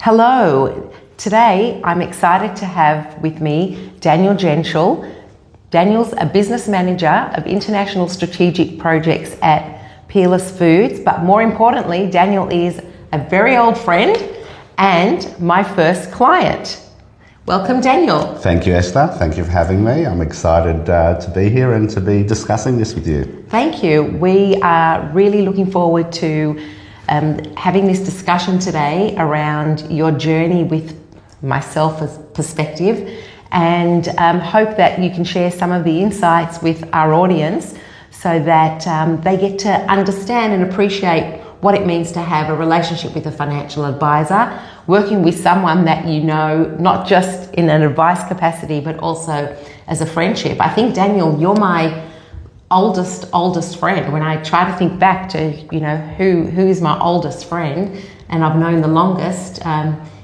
Hello. Today I'm excited to have with me Daniel Genschel. Daniel's a business manager of international strategic projects at Peerless Foods, but more importantly, Daniel is a very old friend and my first client. Welcome, Daniel. Thank you, Esther. Thank you for having me. I'm excited to be here and to be discussing this with you. Thank you. We are really looking forward to having this discussion today around your journey with myself as perspective, and hope that you can share some of the insights with our audience so that they get to understand and appreciate what it means to have a relationship with a financial advisor, working with someone that you know, not just in an advice capacity, but also as a friendship. I think, Daniel, you're my oldest friend. When I try to think back to, who is my oldest friend and I've known the longest,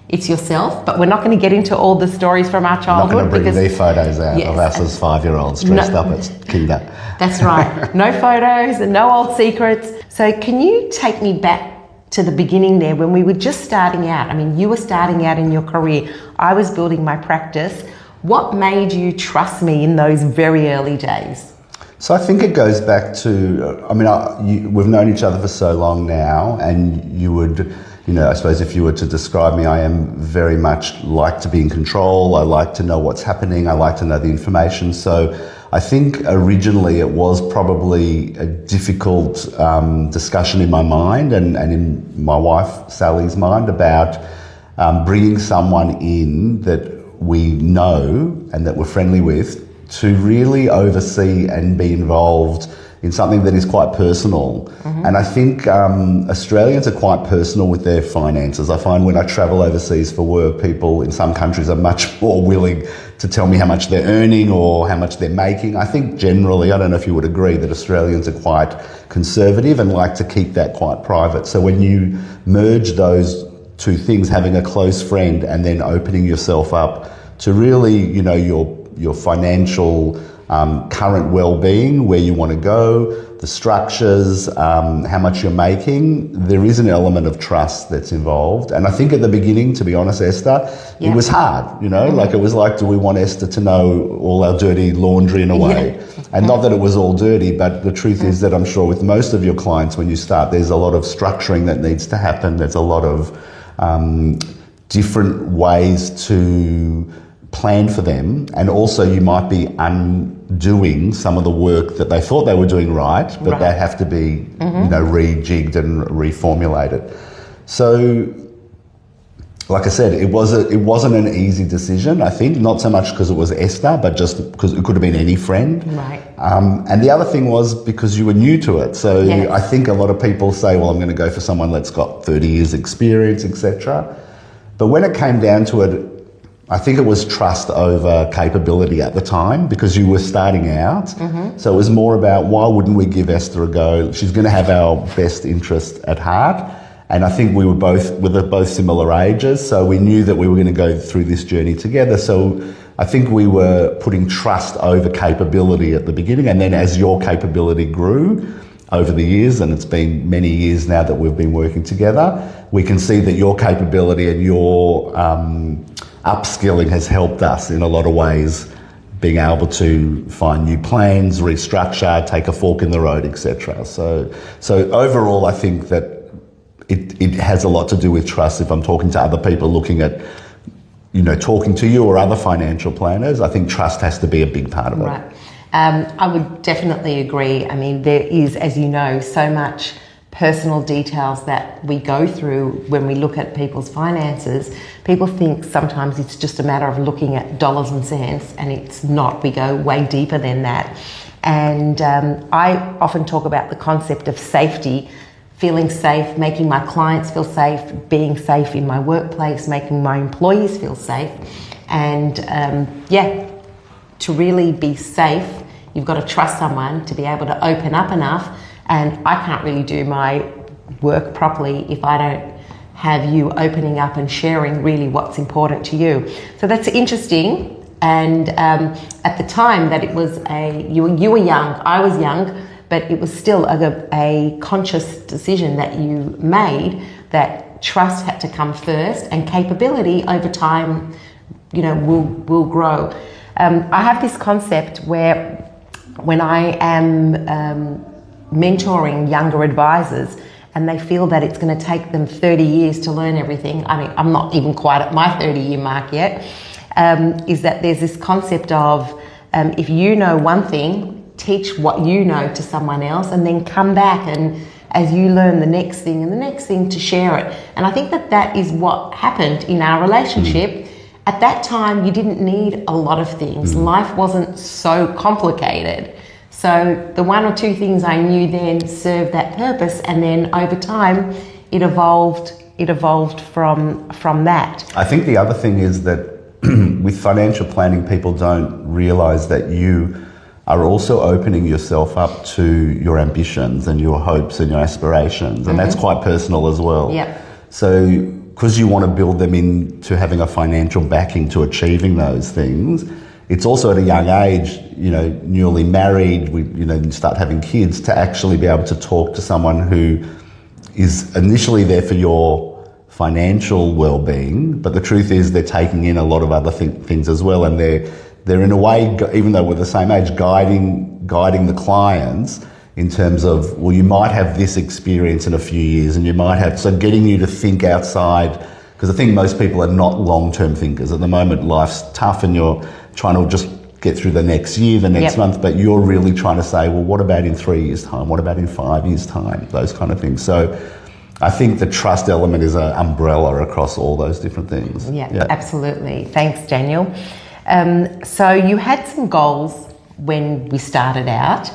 it's yourself. But we're not going to get into all the stories from our childhood. I'm not going to bring the photos out of us as 5-year-olds dressed up as kinder. That's right. No photos and no old secrets. So can you take me back to the beginning there when we were just starting out? I mean, you were starting out in your career. I was building my practice. What made you trust me in those very early days? So I think it goes back to, we've known each other for so long now, and you would, I suppose if you were to describe me, I am very much like to be in control. I like to know what's happening. I like to know the information. So I think originally it was probably a difficult discussion in my mind and in my wife Sally's mind about bringing someone in that we know and that we're friendly with to really oversee and be involved in something that is quite personal. Mm-hmm. And I think Australians are quite personal with their finances. I find when I travel overseas for work, people in some countries are much more willing to tell me how much they're earning or how much they're making. I think generally, I don't know if you would agree, that Australians are quite conservative and like to keep that quite private. So when you merge those two things, having a close friend and then opening yourself up to really, your financial current well-being, where you want to go, the structures, how much you're making, there is an element of trust that's involved. And I think at the beginning, to be honest, Esther, It was hard, like it was like, do we want Esther to know all our dirty laundry in a way? Yeah. And not that it was all dirty, but the truth is that I'm sure with most of your clients, when you start, there's a lot of structuring that needs to happen. There's a lot of different ways to plan for them, and also you might be undoing some of the work that they thought they were doing right, but they have to be rejigged and reformulated. So like I said, it wasn't an easy decision, I think, not so much because it was Esther, but just because it could have been any friend. Right. And the other thing was because you were new to it. So yes. I think a lot of people say, well, I'm going to go for someone that's got 30 years experience, etc. But when it came down to it, I think it was trust over capability at the time, because you were starting out. Mm-hmm. So it was more about, why wouldn't we give Esther a go? She's going to have our best interest at heart. And I think we were both similar ages, so we knew that we were going to go through this journey together. So I think we were putting trust over capability at the beginning. And then as your capability grew over the years, and it's been many years now that we've been working together, we can see that your capability and your upskilling has helped us in a lot of ways, being able to find new plans, restructure, take a fork in the road, etc. So overall, I think that it has a lot to do with trust. If I'm talking to other people looking at, talking to you or other financial planners, I think trust has to be a big part of it. Right. I would definitely agree. I mean, there is, as you know, so much personal details that we go through when we look at people's finances. People think sometimes it's just a matter of looking at dollars and cents, and it's not. We go way deeper than that. And I often talk about the concept of safety, feeling safe, making my clients feel safe, being safe in my workplace, making my employees feel safe. And to really be safe, you've got to trust someone to be able to open up enough. And I can't really do my work properly if I don't have you opening up and sharing really what's important to you. So that's interesting. And at the time that it was you were young, I was young, but it was still a conscious decision that you made that trust had to come first, and capability over time, will grow. I have this concept where when I am mentoring younger advisors and they feel that it's going to take them 30 years to learn everything, I mean, I'm not even quite at my 30-year mark yet, is that there's this concept of if you know one thing, teach what you know to someone else, and then come back and as you learn the next thing and the next thing, to share it. And I think that is what happened in our relationship. At that time, you didn't need a lot of things. Life wasn't so complicated. So the one or two things I knew then served that purpose, and then over time, it evolved from that. I think the other thing is that with financial planning, people don't realise that you are also opening yourself up to your ambitions and your hopes and your aspirations, and that's quite personal as well. Yeah. So, because you want to build them into having a financial backing to achieving those things, it's also at a young age, newly married, you start having kids, to actually be able to talk to someone who is initially there for your financial well-being, but the truth is they're taking in a lot of other things as well, and they're in a way, even though we're the same age, guiding the clients in terms of, well, you might have this experience in a few years, and you might have, so getting you to think outside, because I think most people are not long-term thinkers. At the moment, life's tough and you're trying to just get through the next year, the next month, but you're really trying to say, well, what about in 3 years' time? What about in 5 years' time? Those kind of things. So I think the trust element is an umbrella across all those different things. Yeah, absolutely. Thanks, Daniel. So you had some goals when we started out,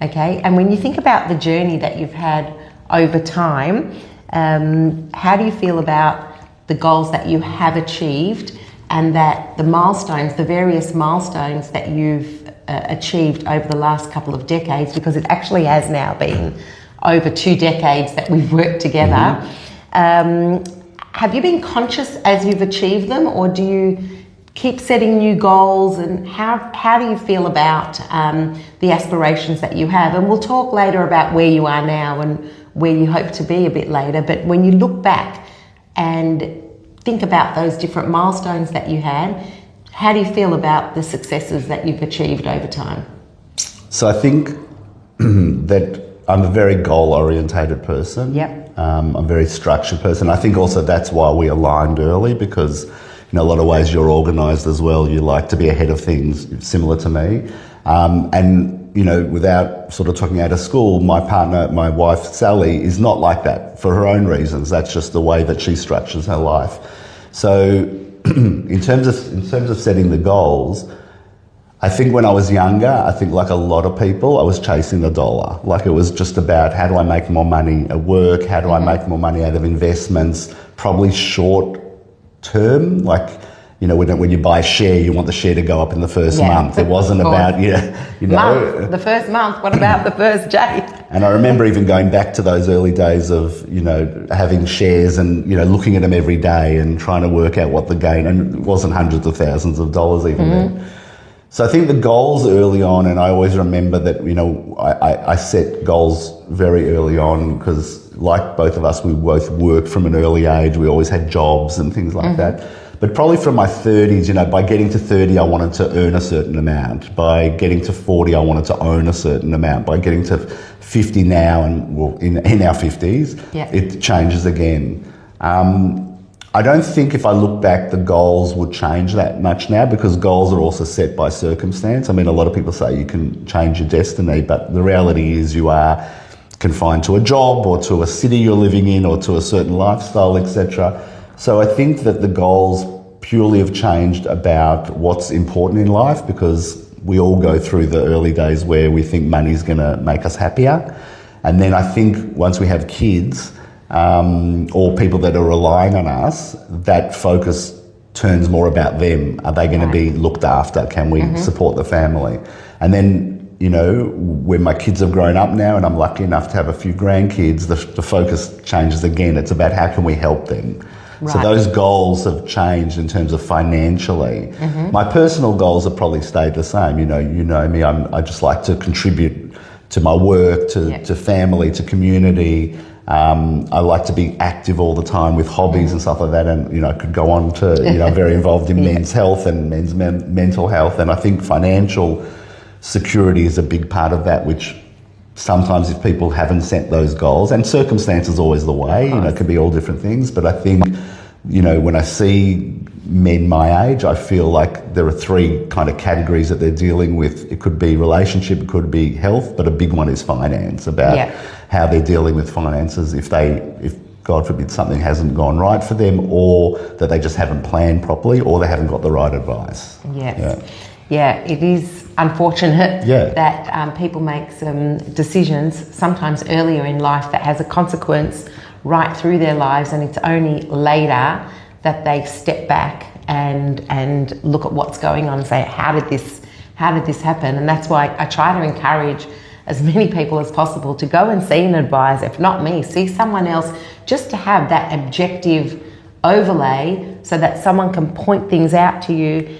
okay? And when you think about the journey that you've had over time, how do you feel about the goals that you have achieved, and that the various milestones that you've achieved over the last couple of decades, because it actually has now been over 2 decades that we've worked together. Have you been conscious as you've achieved them, or do you keep setting new goals, and how do you feel about the aspirations that you have? And we'll talk later about where you are now and where you hope to be a bit later, but when you look back and think about those different milestones that you had, how do you feel about the successes that you've achieved over time? So I think that I'm a very goal-orientated person. I'm a very structured person. I think also that's why we aligned early, because in a lot of ways you're organised as well. You like to be ahead of things, similar to me. And without sort of talking out of school, my partner, my wife Sally, is not like that for her own reasons. That's just the way that she structures her life. So in terms of setting the goals, I think when I was younger, I think like a lot of people, I was chasing the dollar. Like it was just about, how do I make more money at work? How do I make more money out of investments? Probably short term, like, when you buy a share, you want the share to go up in the first month. It wasn't about, month, the first month, what about the first day? And I remember even going back to those early days of, having shares and, looking at them every day and trying to work out what the gain, and it wasn't hundreds of thousands of dollars even then. So I think the goals early on, and I always remember that, I set goals very early on, because like both of us, we both worked from an early age. We always had jobs and things like that. But probably from my 30s, by getting to 30, I wanted to earn a certain amount. By getting to 40, I wanted to own a certain amount. By getting to 50 now, and in our 50s, it changes again. I don't think if I look back, the goals would change that much now, because goals are also set by circumstance. I mean, a lot of people say you can change your destiny, but the reality is you are confined to a job or to a city you're living in or to a certain lifestyle, etc. So I think that the goals purely have changed about what's important in life, because we all go through the early days where we think money's going to make us happier. And then I think once we have kids, or people that are relying on us, that focus turns more about them. Are they going to be looked after? Can we support the family? And then, when my kids have grown up now and I'm lucky enough to have a few grandkids, the focus changes again. It's about how can we help them? Right. So those goals have changed in terms of financially. My personal goals have probably stayed the same. You know me, I just like to contribute to my work, to family, to community. I like to be active all the time with hobbies and stuff like that, and I could go on to I'm very involved in men's health and men's mental health, and I think financial security is a big part of that, which sometimes if people haven't set those goals, and circumstances always the way, it could be all different things, but I think when I see men my age, I feel like there are three kind of categories that they're dealing with. It could be relationship, it could be health, but a big one is finance, about how they're dealing with finances if God forbid something hasn't gone right for them, or that they just haven't planned properly, or they haven't got the right advice. Yeah, it is unfortunate that people make some decisions sometimes earlier in life that has a consequence right through their lives, and it's only later that they step back and look at what's going on and say, how did this happen? And that's why I try to encourage as many people as possible to go and see an advisor. If not me, see someone else, just to have that objective overlay so that someone can point things out to you.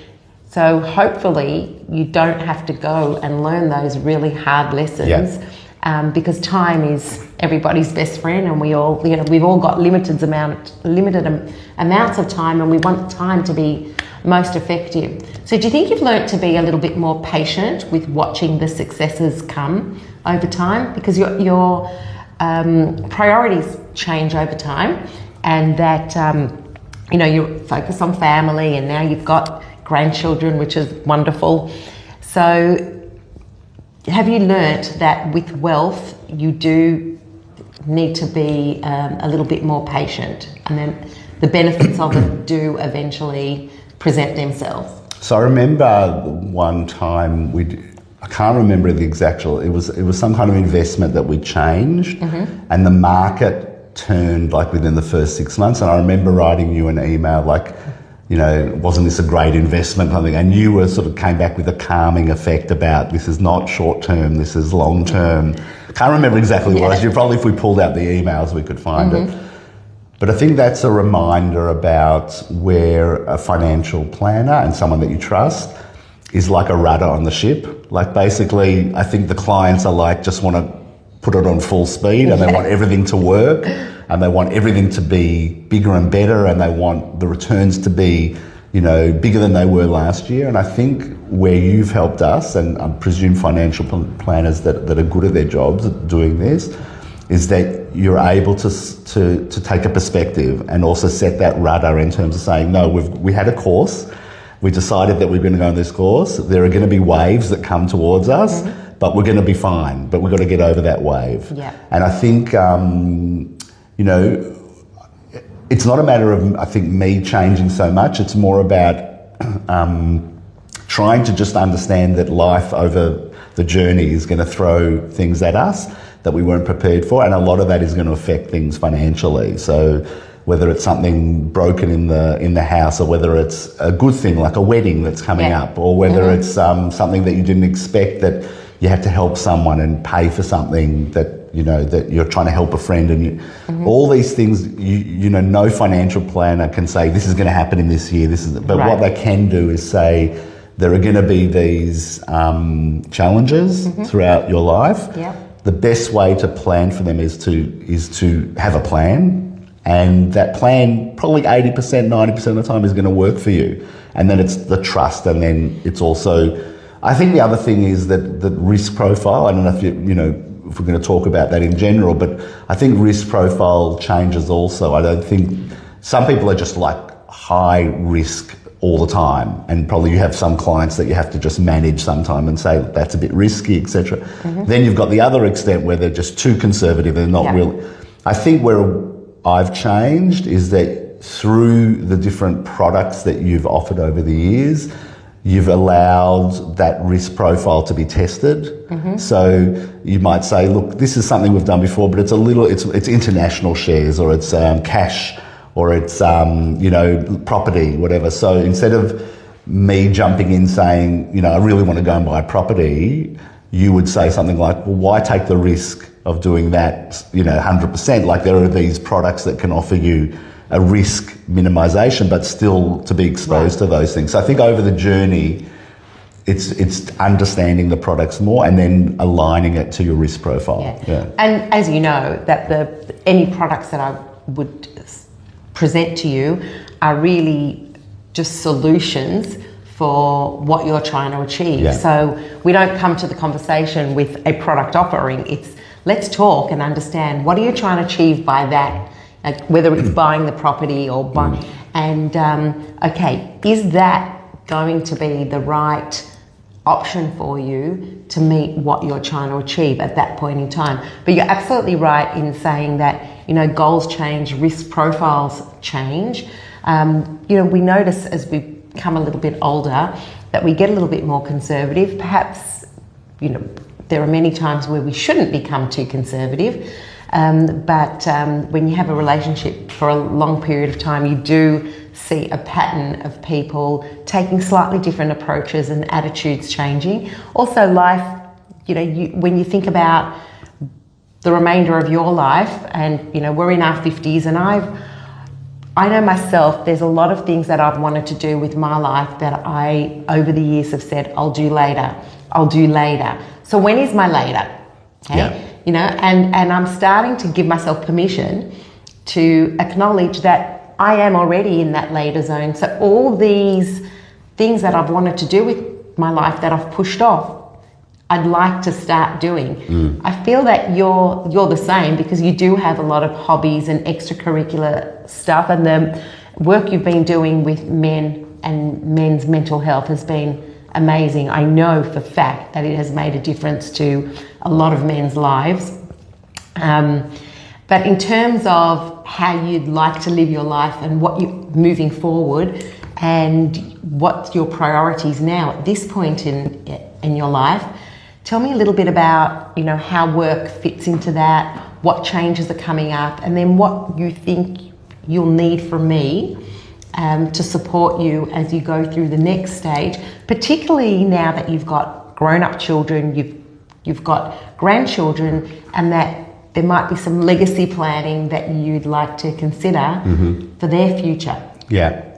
So hopefully you don't have to go and learn those really hard lessons, because time is everybody's best friend, and we all, we've all got limited amounts of time, and we want time to be most effective. So do you think you've learnt to be a little bit more patient with watching the successes come over time, because your priorities change over time, and that you focus on family, and now you've got grandchildren, which is wonderful. So have you learnt that with wealth you do need to be a little bit more patient, and then the benefits of it do eventually present themselves? So I remember one time I can't remember the exact, it was some kind of investment that we changed, and the market turned like within the first 6 months, and I remember writing you an email like, wasn't this a great investment? And you were sort of came back with a calming effect about, this is not short term, this is long term. Can't remember exactly what it was. Probably if we pulled out the emails, we could find it. But I think that's a reminder about where a financial planner and someone that you trust is like a rudder on the ship. Like basically, I think the clients are like, just want to put it on full speed, and they want everything to work, and they want everything to be bigger and better, and they want the returns to be, bigger than they were last year. And I think where you've helped us, and I presume financial planners that are good at their jobs at doing this, is that you're able to take a perspective and also set that rudder in terms of saying, no, we had a course, we decided that we're going to go on this course, there are going to be waves that come towards us, but we're going to be fine, but we've got to get over that wave. And I think, it's not a matter of, I think, me changing so much, it's more about trying to just understand that life over the journey is going to throw things at us that we weren't prepared for, and a lot of that is going to affect things financially. So whether it's something broken in the house, or whether it's a good thing like a wedding that's coming up, or whether it's something that you didn't expect, that you have to help someone and pay for something that that you're trying to help a friend, and all these things, no financial planner can say this is going to happen in this year. But what they can do is say there are going to be these challenges throughout your life. The best way to plan for them is to have a plan, and that plan probably 80%, 90% of the time is going to work for you. And then it's the trust, and then it's also, I think the other thing is that the risk profile. I don't know if if we're going to talk about that in general, but I think risk profile changes also. I don't think, some people are just like high risk all the time, and probably you have some clients that you have to just manage sometime and say that's a bit risky, etc. Then you've got the other extent where they're just too conservative, they're not real. I think where I've changed is that through the different products that you've offered over the years, you've allowed that risk profile to be tested. So you might say, look, this is something we've done before, but it's international shares, or it's cash, or it's property, whatever. So instead of me jumping in saying, I really want to go and buy property, you would say something like, well, why take the risk of doing that 100%? Like, there are these products that can offer you a risk minimization, but still to be exposed to those things. So I think over the journey, it's understanding the products more and then aligning it to your risk profile. Yeah. And as you know, that any products that I would present to you are really just solutions for what you're trying to achieve. Yeah. So we don't come to the conversation with a product offering. It's let's talk and understand what are you trying to achieve by that, like whether it's buying the property or buying, and okay, is that going to be the right option for you to meet what you're trying to achieve at that point in time? But you're absolutely right in saying that, you know, goals change, risk profiles change. You know, we notice as we become a little bit older that we get a little bit more conservative. Perhaps, you know, there are many times where we shouldn't become too conservative. But when you have a relationship for a long period of time, you do see a pattern of people taking slightly different approaches and attitudes changing. Also life, you know, when you think about the remainder of your life, and, you know, we're in our 50s, and I know myself, there's a lot of things that I've wanted to do with my life that I, over the years, have said, I'll do later. So when is my later? Okay? Yeah. You know, and I'm starting to give myself permission to acknowledge that I am already in that later zone. So all these things that I've wanted to do with my life that I've pushed off, I'd like to start doing. I feel that you're the same, because you do have a lot of hobbies and extracurricular stuff, and the work you've been doing with men and men's mental health has been amazing. I know for fact that it has made a difference to a lot of men's lives. But in terms of how you'd like to live your life and what you're moving forward and what's your priorities now at this point in your life, tell me a little bit about, you know, how work fits into that, what changes are coming up, and then what you think you'll need from me to support you as you go through the next stage, particularly now that you've got grown-up children, you've got grandchildren, and that there might be some legacy planning that you'd like to consider for their future. Yeah.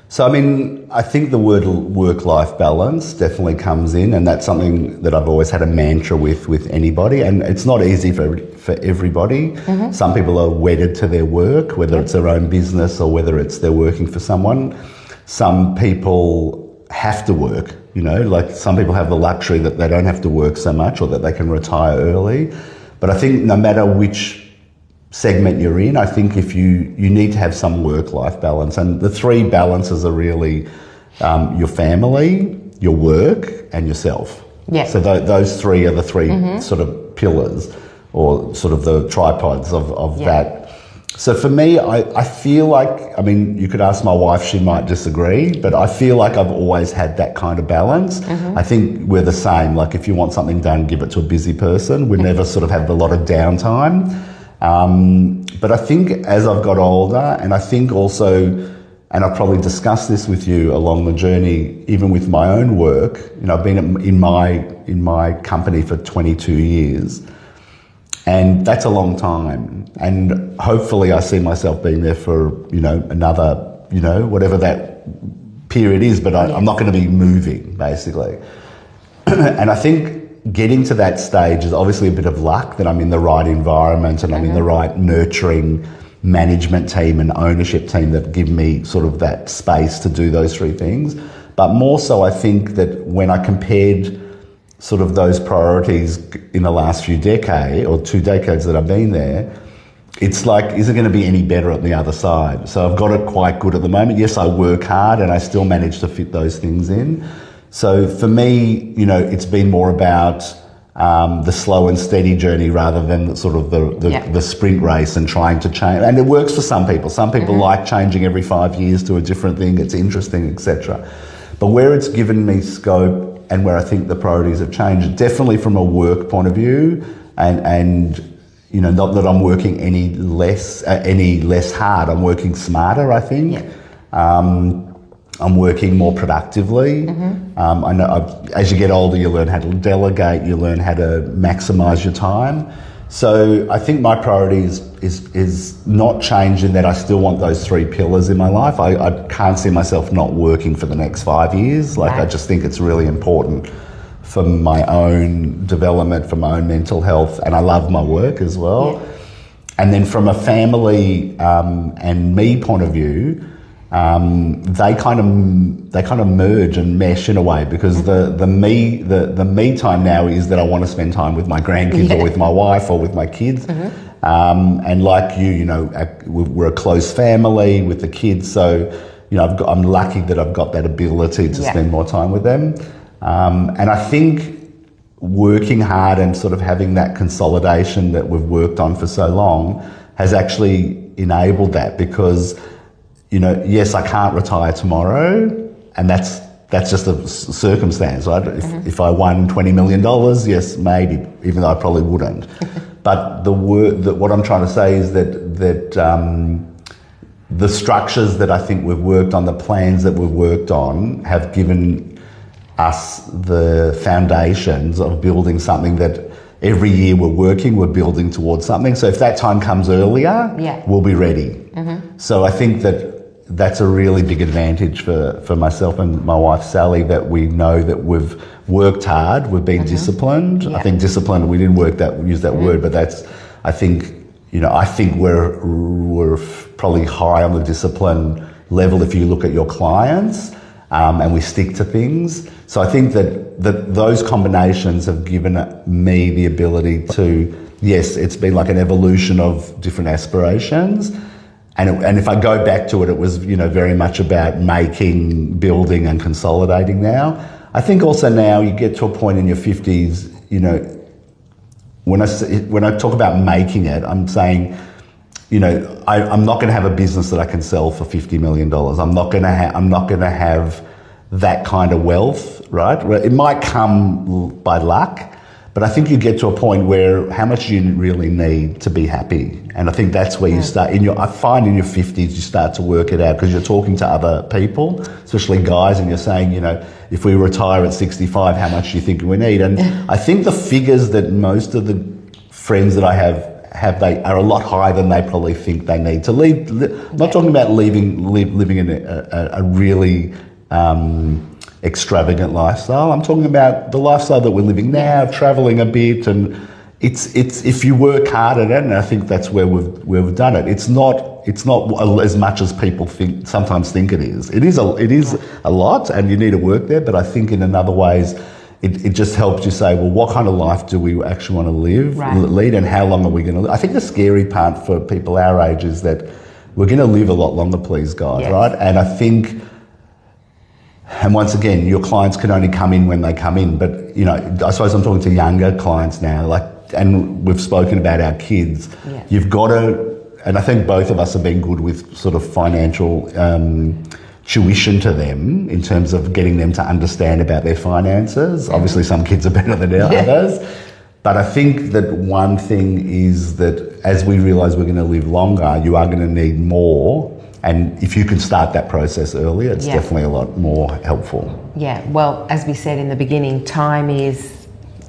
So, I mean, I think the word work-life balance definitely comes in, and that's something that I've always had a mantra with anybody, and it's not easy for everybody. Some people are wedded to their work, whether it's their own business or whether it's they're working for someone. Some people have to work, you know, like some people have the luxury that they don't have to work so much, or that they can retire early. But I think no matter which segment you're in, I think if you need to have some work-life balance, and the three balances are really your family, your work, and yourself. Yeah. So those three are the three sort of pillars, or sort of the tripods of that. So for me, I feel like, I mean, you could ask my wife, she might disagree, but I feel like I've always had that kind of balance. I think we're the same. Like, if you want something done, give it to a busy person. We never sort of have a lot of downtime. But I think as I've got older, and I think also, and I've probably discussed this with you along the journey, even with my own work, you know, I've been in my company for 22 years. And that's a long time. And hopefully I see myself being there for, you know, another, you know, whatever that period is, but I'm not going to be moving, basically. And I think getting to that stage is obviously a bit of luck, that I'm in the right environment and I'm in the right nurturing management team and ownership team that give me sort of that space to do those three things. But more so, I think that when I compared sort of those priorities in the last few decades, or 2 decades that I've been there, it's like, is it going to be any better at the other side? So I've got it quite good at the moment. Yes, I work hard and I still manage to fit those things in. So for me, you know, it's been more about the slow and steady journey rather than sort of the sprint race and trying to change. And it works for some people. Some people like changing every 5 years to a different thing. It's interesting, etc. But where it's given me scope, and where I think the priorities have changed, definitely from a work point of view, and you know, not that I'm working any less hard. I'm working smarter, I think. Yeah. I'm working more productively. I know as you get older, you learn how to delegate, you learn how to maximise your time. So I think my priority is not changed in that I still want those 3 pillars in my life. I can't see myself not working for the next 5 years. Like, I just think it's really important for my own development, for my own mental health, and I love my work as well. Yeah. And then from a family and me point of view, they kind of merge and mesh in a way, because the me time now is that I want to spend time with my grandkids or with my wife or with my kids. And like you know, we're a close family with the kids, so you know, I'm lucky that I've got that ability to spend more time with them. And I think working hard and sort of having that consolidation that we've worked on for so long has actually enabled that, because, you know, yes, I can't retire tomorrow, and that's just a circumstance, right? If I won $20 million, yes, maybe, even though I probably wouldn't. But what I'm trying to say is that the structures that I think we've worked on, the plans that we've worked on, have given us the foundations of building something that every year we're building towards something. So if that time comes earlier, we'll be ready. So I think that's a really big advantage for myself and my wife Sally, that we know that we've worked hard, we've been disciplined. I think disciplined, we didn't use that word, but I think we're probably high on the discipline level if you look at your clients. And we stick to things. So I think that those combinations have given me the ability to, yes, it's been like an evolution of different aspirations. And if I go back to it, it was, you know, very much about making, building and consolidating now. I think also now you get to a point in your 50s, you know, when I talk about making it, I'm saying, you know, I'm not going to have a business that I can sell for $50 million. I'm not going to have that kind of wealth, right? It might come by luck, but I think you get to a point where how much do you really need to be happy? And I think that's where you start. I find in your 50s you start to work it out, because you're talking to other people, especially guys, and you're saying, you know, if we retire at 65, how much do you think we need? And I think the figures that most of the friends that I have they are a lot higher than they probably think they need to leave. I'm not talking about living in a really extravagant lifestyle. I'm talking about the lifestyle that we're living now, traveling a bit, and it's if you work hard at it, and I think that's where we've done it. It's not as much as people sometimes think it is. It is a lot, and you need to work there. But I think in other ways, it just helps you say, well, what kind of life do we actually want to lead, and how long are we going to live? I think the scary part for people our age is that we're going to live a lot longer, please God, right? And I think, and once again, your clients can only come in when they come in. But, you know, I suppose I'm talking to younger clients now, and we've spoken about our kids. You've got to, and I think both of us have been good with sort of financial tuition to them in terms of getting them to understand about their finances. Obviously, some kids are better than others. But I think that one thing is that as we realise we're going to live longer, you are going to need more. And if you can start that process earlier, it's definitely a lot more helpful. Yeah, well, as we said in the beginning, time is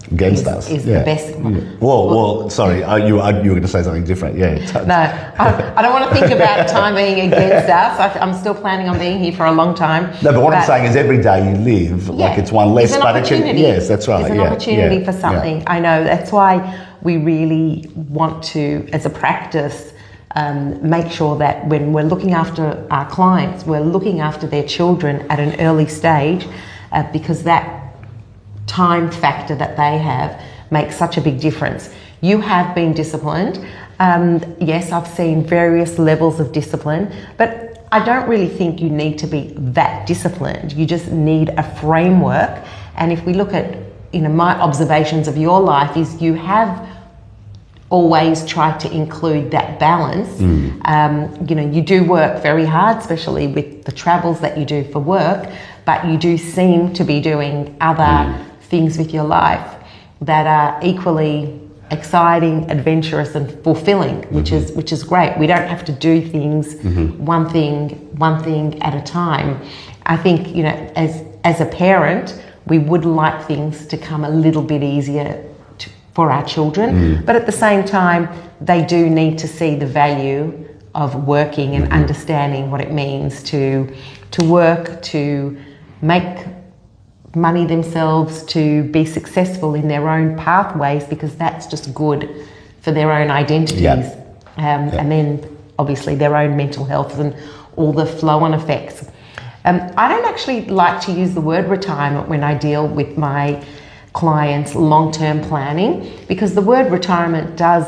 against us. Is the best. Well, sorry, you were going to say something different. No, I don't want to think about time being against us. I'm still planning on being here for a long time. No, but what I'm saying is every day you live, like it's one less. But it can, yes, that's right. It's an opportunity for something. I know, that's why we really want to, as a practice, make sure that when we're looking after our clients, we're looking after their children at an early stage, because that time factor that they have makes such a big difference. You have been disciplined. Yes, I've seen various levels of discipline, but I don't really think you need to be that disciplined. You just need a framework. And if we look at, you know, my observations of your life is you have always tried to include that balance. You know, you do work very hard, especially with the travels that you do for work, but you do seem to be doing other things with your life that are equally exciting, adventurous and fulfilling, which is great. We don't have to do things one thing at a time. I think, you know, as a parent, we would like things to come a little bit easier for our children. But at the same time, they do need to see the value of working and understanding what it means to work, to make money themselves, to be successful in their own pathways, because that's just good for their own identities. And then obviously their own mental health and all the flow-on effects. I don't actually like to use the word retirement when I deal with my clients' long-term planning, because the word retirement does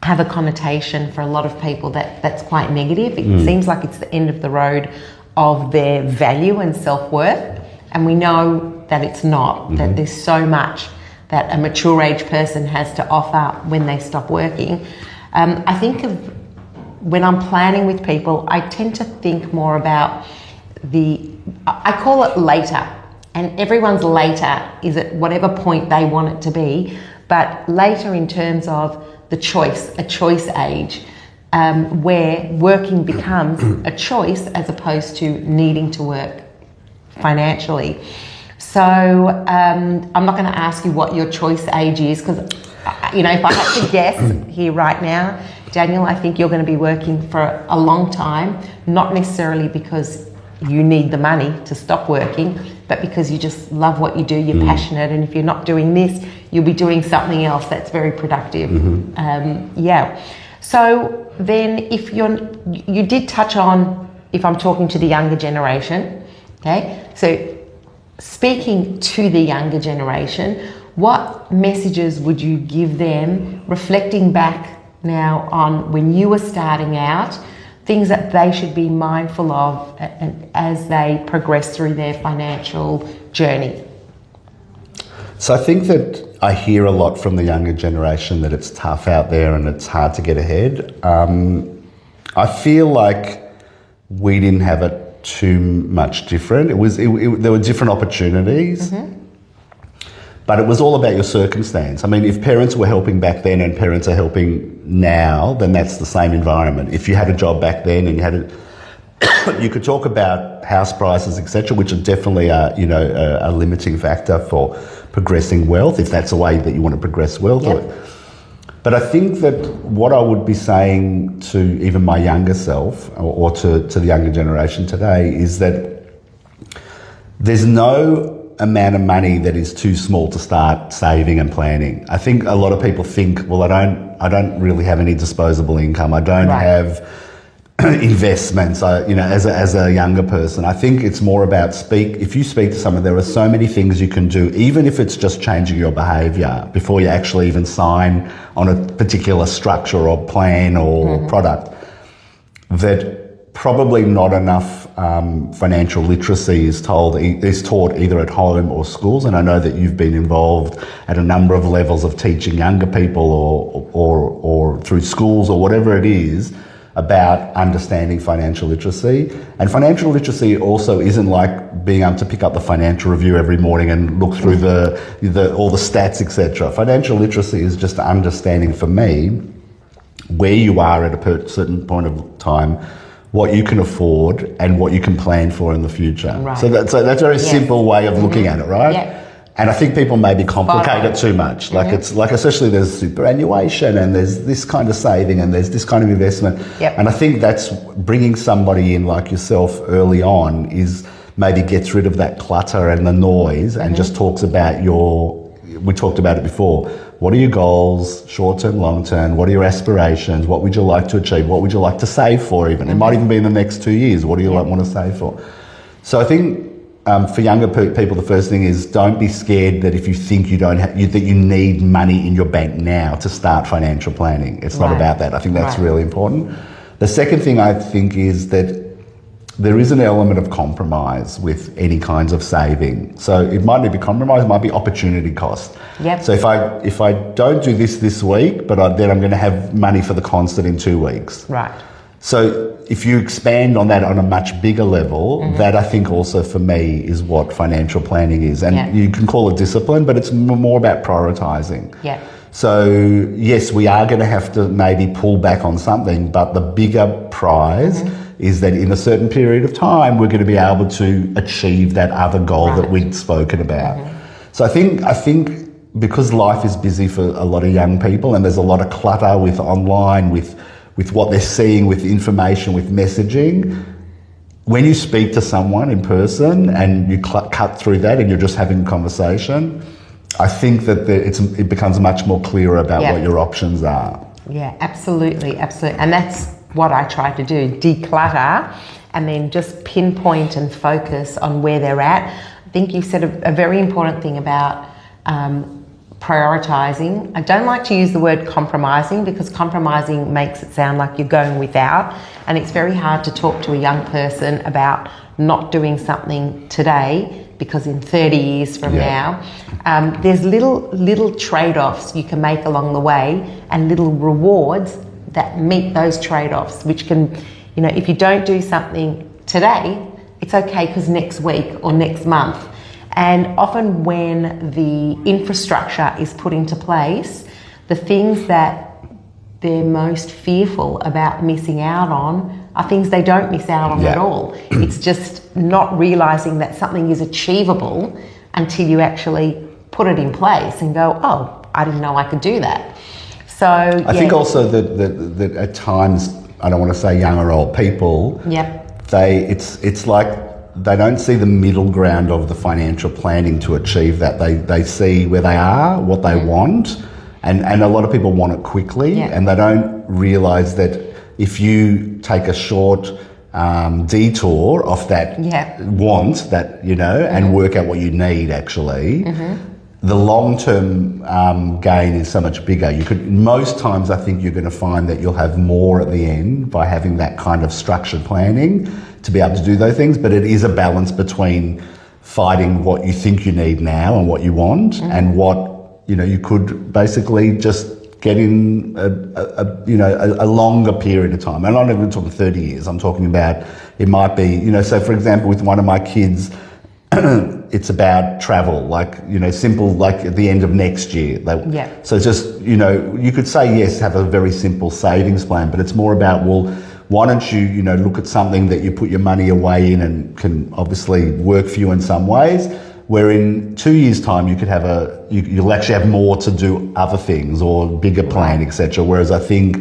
have a connotation for a lot of people that's quite negative. It seems like it's the end of the road of their value and self-worth, and we know that it's not, that there's so much that a mature age person has to offer when they stop working. I think of when I'm planning with people, I tend to think more about I call it later, and everyone's later is at whatever point they want it to be, but later in terms of a choice age, where working becomes a choice as opposed to needing to work financially. So I'm not going to ask you what your choice age is, because if I had to guess here right now, Daniel, I think you're going to be working for a long time, not necessarily because you need the money to stop working, but because you just love what you do, you're passionate, and if you're not doing this, you'll be doing something else that's very productive. So then if you did touch on, if I'm talking to the younger generation, okay, so speaking to the younger generation, what messages would you give them, reflecting back now on when you were starting out, things that they should be mindful of as they progress through their financial journey? So I think that I hear a lot from the younger generation that it's tough out there and it's hard to get ahead. I feel like we didn't have it too much different. There were different opportunities, but it was all about your circumstance. I mean, if parents were helping back then and parents are helping now, then that's the same environment. If you had a job back then and you had you could talk about house prices, etc., which are definitely a limiting factor for progressing wealth, if that's a way that you want to progress wealth. But I think that what I would be saying to even my younger self or to the younger generation today is that there's no amount of money that is too small to start saving and planning. I think a lot of people think, well, I don't really have any disposable income. I don't have investments. As a younger person, I think it's more about if you speak to someone, there are so many things you can do, even if it's just changing your behaviour before you actually even sign on a particular structure or plan or product, that probably not enough financial literacy is taught either at home or schools. And I know that you've been involved at a number of levels of teaching younger people or through schools or whatever it is, about understanding financial literacy. And financial literacy also isn't like being able to pick up the Financial Review every morning and look through all the stats, etc. Financial literacy is just understanding, for me, where you are at a certain point of time, what you can afford and what you can plan for in the future. Right. So that's a very simple way of looking at it, right? Yeah. And I think people maybe complicate it too much. Like it's like, especially there's superannuation and there's this kind of saving and there's this kind of investment. And I think that's bringing somebody in like yourself early on is maybe gets rid of that clutter and the noise and just talks about we talked about it before. What are your goals, short-term, long-term? What are your aspirations? What would you like to achieve? What would you like to save for even? It might even be in the next 2 years. What do you want to save for? So I think for younger people, the first thing is don't be scared that if you think that you need money in your bank now to start financial planning. It's not about that. I think that's really important. The second thing I think is that there is an element of compromise with any kinds of saving. So it might not be compromise, it might be opportunity cost. So if I don't do this week, but then I'm going to have money for the concert in 2 weeks. Right. So if you expand on that on a much bigger level, that I think also for me is what financial planning is. And you can call it discipline, but it's more about prioritising. So yes, we are going to have to maybe pull back on something, but the bigger prize is that in a certain period of time, we're going to be able to achieve that other goal that we'd spoken about. So I think because life is busy for a lot of young people and there's a lot of clutter with online, with what they're seeing, with information, with messaging, when you speak to someone in person and you cut through that and you're just having a conversation, I think that it becomes much more clear about what your options are. Yeah, absolutely. And that's what I try to do, declutter and then just pinpoint and focus on where they're at. I think you said a very important thing about prioritising. I don't like to use the word compromising because compromising makes it sound like you're going without, and it's very hard to talk to a young person about not doing something today because in 30 years from now, there's little trade-offs you can make along the way and little rewards that meet those trade-offs, which can, if you don't do something today, it's okay because next week or next month. And often when the infrastructure is put into place, the things that they're most fearful about missing out on are things they don't miss out on at all. It's just not realising that something is achievable until you actually put it in place and go, oh, I didn't know I could do that. So I think also that at times, I don't want to say young or old people, it's like they don't see the middle ground of the financial planning to achieve that. They see where they are, what they want, and a lot of people want it quickly, and they don't realise that if you take a short detour off that want, that and work out what you need actually, the long-term gain is so much bigger. Most times I think you're going to find that you'll have more at the end by having that kind of structured planning to be able to do those things, but it is a balance between fighting what you think you need now and what you want and what, you could basically just get in a longer period of time. And I'm not even talking 30 years, I'm talking about, it might be, so for example, with one of my kids, it's about travel, simple, like at the end of next year. So just, you could say, yes, have a very simple savings plan, but it's more about, well, why don't you, look at something that you put your money away in and can obviously work for you in some ways, where in 2 years' time you could have you'll actually have more to do other things or bigger plan, etc. Whereas I think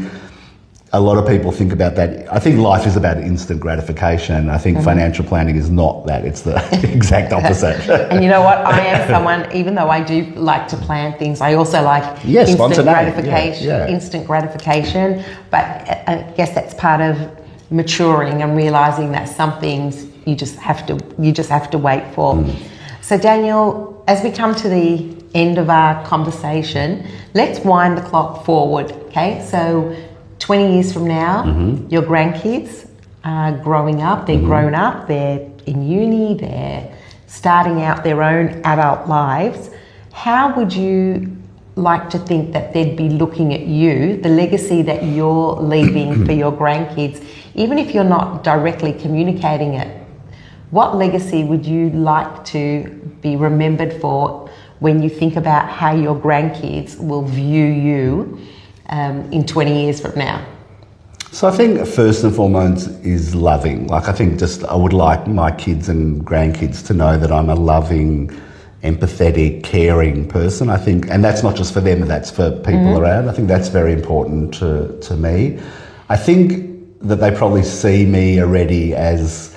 a lot of people think about that. I think life is about instant gratification. I think financial planning is not that. It's the exact opposite. And you know what? I am someone, even though I do like to plan things, I also like instant gratification. Instant gratification. But I guess that's part of maturing and realising that some things you just have to wait for. So Daniel, as we come to the end of our conversation, let's wind the clock forward. Okay, so 20 years from now, your grandkids are growing up, they're grown up, they're in uni, they're starting out their own adult lives. How would you like to think that they'd be looking at you, the legacy that you're leaving for your grandkids, even if you're not directly communicating it? What legacy would you like to be remembered for when you think about how your grandkids will view you in 20 years from now? So I think first and foremost is loving. I think I would like my kids and grandkids to know that I'm a loving, empathetic, caring person. I think, and that's not just for them, that's for people around. I think that's very important to me. I think that they probably see me already as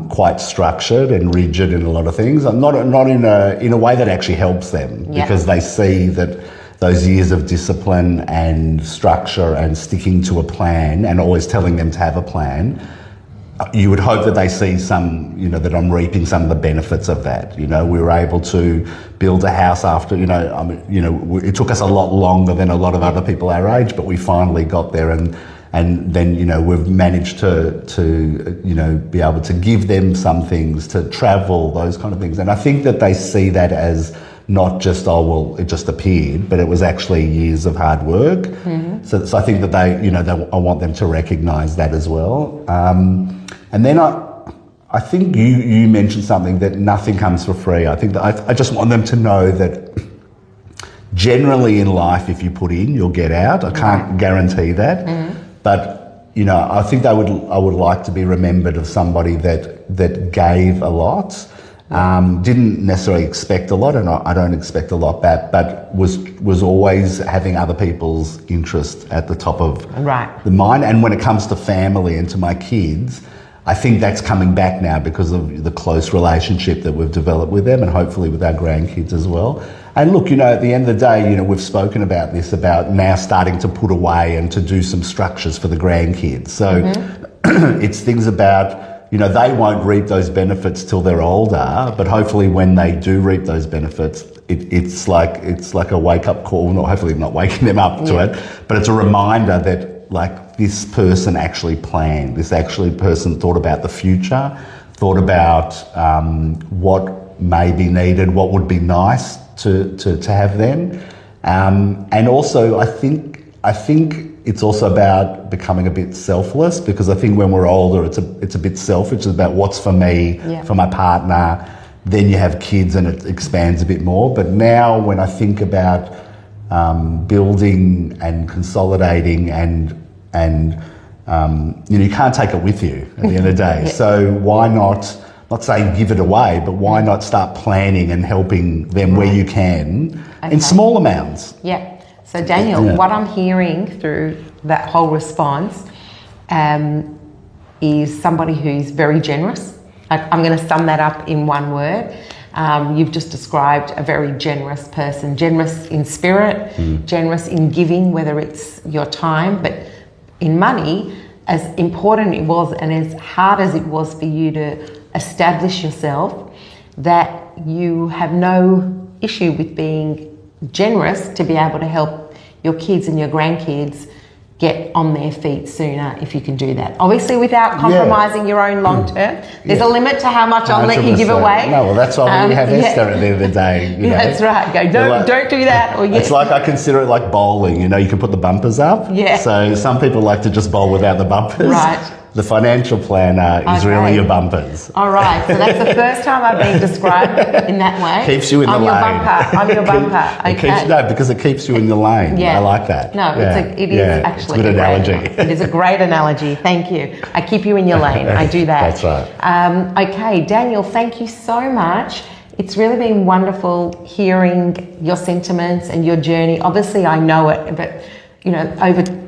quite structured and rigid in a lot of things. I'm not in a way that actually helps them because they see that those years of discipline and structure and sticking to a plan and always telling them to have a plan, you would hope that they see some, that I'm reaping some of the benefits of that. We were able to build a house after, it took us a lot longer than a lot of other people our age, but we finally got there and then, we've managed to be able to give them some things, to travel, those kind of things. And I think that they see that as not just, it just appeared, but it was actually years of hard work. So I think that I want them to recognise that as well. And then I think you mentioned something, that nothing comes for free. I think that I just want them to know that generally in life, if you put in, you'll get out. I can't guarantee that. But, I think I would like to be remembered as somebody that gave a lot Didn't necessarily expect a lot, and I don't expect a lot back, but was always having other people's interest at the top of the mind. And when it comes to family and to my kids, I think that's coming back now because of the close relationship that we've developed with them, and hopefully with our grandkids as well. And look, at the end of the day, we've spoken about this, about now starting to put away and to do some structures for the grandkids. So it's things about, they won't reap those benefits till they're older, but hopefully when they do reap those benefits, it's like a wake-up call. Not hopefully not waking them up to it, but it's a reminder that this person actually planned. This person thought about the future, thought about what may be needed, what would be nice to have then, and also I think it's also about becoming a bit selfless, because I think when we're older, it's a bit selfish. It's about what's for me, for my partner. Then you have kids, and it expands a bit more. But now, when I think about building and consolidating, and you can't take it with you at the end of the day. So why not saying give it away, but why not start planning and helping them where you can in small amounts? Yeah. So Daniel, what I'm hearing through that whole response is somebody who's very generous. I'm going to sum that up in one word. You've just described a very generous person, generous in spirit, generous in giving, whether it's your time, but in money. As important it was and as hard as it was for you to establish yourself, that you have no issue with being generous to be able to help your kids and your grandkids get on their feet sooner, if you can do that. Obviously without compromising your own long term. There's a limit to how much I'll let you give away. No, well, that's why we have Esther at the end of the day. That's right. Go, don't do that. Or It's like, I consider it like bowling. You can put the bumpers up. Yeah. So some people like to just bowl without the bumpers. Right. The financial planner is really your bumpers. All right. So that's the first time I've been described in that way. Keeps you in the lane. I'm your bumper. Okay. Because it keeps you in the lane. Yeah. I like that. No, it is actually a good analogy. It is a great analogy. Thank you. I keep you in your lane. I do that. That's right. Okay, Daniel, thank you so much. It's really been wonderful hearing your sentiments and your journey. Obviously, I know it, but over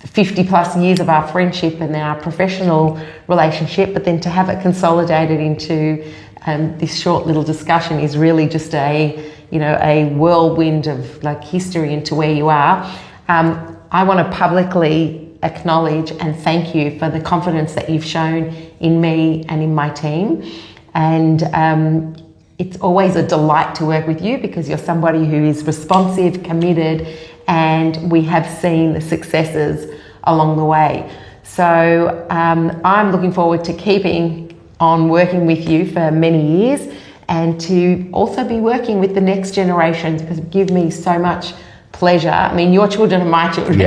50 plus years of our friendship and our professional relationship, but then to have it consolidated into this short little discussion is really just a whirlwind of history into where you are. I want to publicly acknowledge and thank you for the confidence that you've shown in me and in my team. And it's always a delight to work with you, because you're somebody who is responsive, committed, and we have seen the successes along the way. So I'm looking forward to keeping on working with you for many years, and to also be working with the next generations, because it gives me so much pleasure. I mean, your children are my children,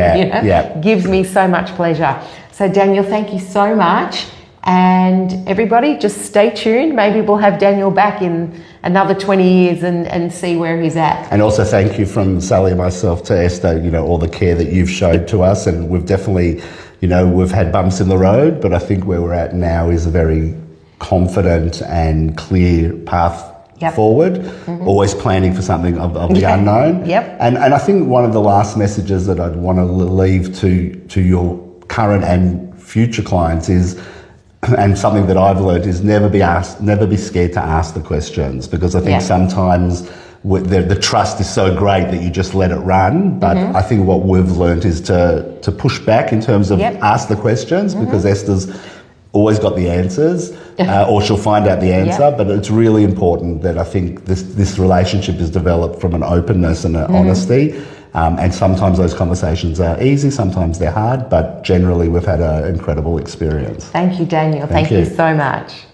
gives me so much pleasure. So Daniel, thank you so much. And everybody, just stay tuned. Maybe we'll have Daniel back in another 20 years and see where he's at. And also thank you from Sally and myself to Esther, all the care that you've showed to us. And we've definitely, we've had bumps in the road, but I think where we're at now is a very confident and clear path forward, always planning for something of the unknown. And I think one of the last messages that I'd want to leave to your current and future clients is, and something that I've learned, is never be scared to ask the questions, because I think sometimes the trust is so great that you just let it run. But I think what we've learned is to push back in terms of ask the questions, because Esther's always got the answers, or she'll find out the answer. But it's really important that I think this relationship is developed from an openness and an honesty. And sometimes those conversations are easy, sometimes they're hard, but generally we've had an incredible experience. Thank you, Daniel. Thank you so much.